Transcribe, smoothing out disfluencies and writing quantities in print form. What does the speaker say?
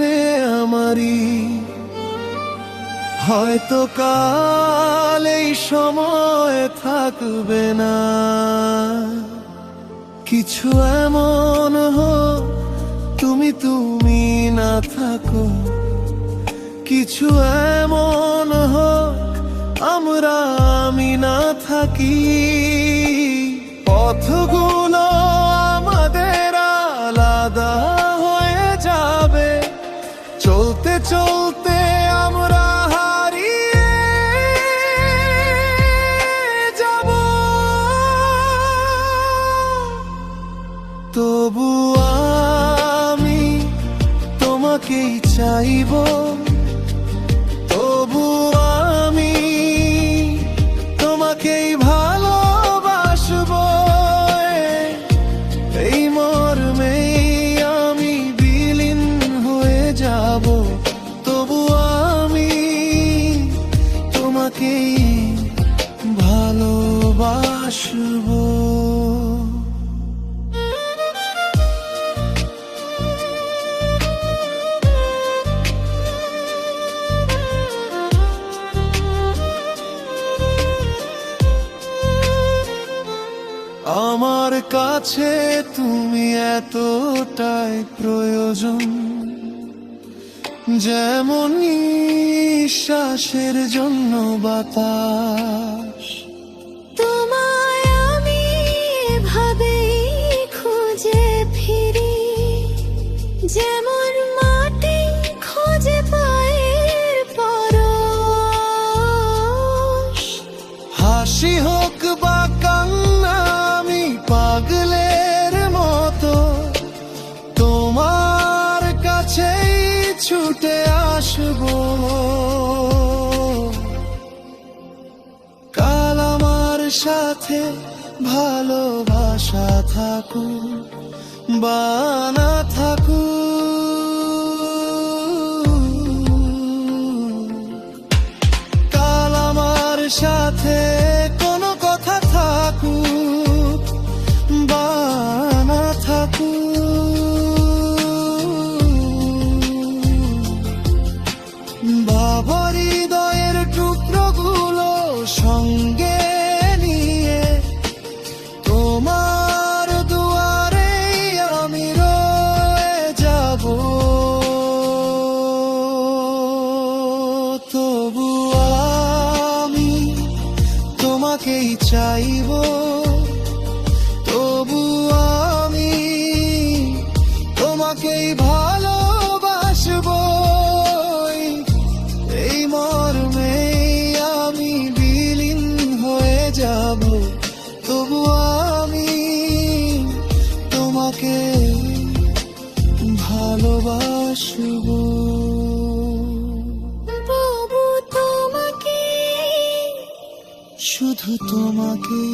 জীবনে আমারই। হয়তো কাল এই সময় থাকবে না, কিছু এমন হোক তুমি না থাকো, কিছু এমন হোক আমি না থাকি। পথগুলো আমাদের আলাদা হয়ে যাবে, চলতে চলতে আমরা হারিয়ে যাব। তবু আমি তোমাকেই চাইবো, তবু আমি তোমাকেই ভালোবাসবো। এই মর্মেই আমি বিলীন হয়ে যাব, তবু আমি তোমাকেই ভালোবাসবো। আমার কাছে তুমি এতটাই প্রয়োজন, যেমন নিঃশ্বাসের জন্য বাতাস। তোমায় আমি এভাবেই খুঁজে ফিরি, যেমন মাটি খুঁজে পায়ের পরশ। হাসি হোক বা কান্না, আমি পাগলের মতো তোমার কাছেই ছুটে আসবো। কাল আমার সাথে ভালোবাসা থাকুক বা না থাকুক, কাল আমার সাথে কোনো কথা থাকুক বা না থাকুক, বাবা হৃদয়ের টুকরোগুলো সঙ্গে নিয়ে তোমার দুয়ারে আমি রয়ে যাব। তবু আমি তোমাকেই চাইবো, তবু আমি তোমাকেই ভালোবাসবো। এই মর্মে আমি বিলীন হয়ে যাব, তবু আমি তোমাকে ভালোবাসবো। তবু তোমাকে, শুধু তোমাকে।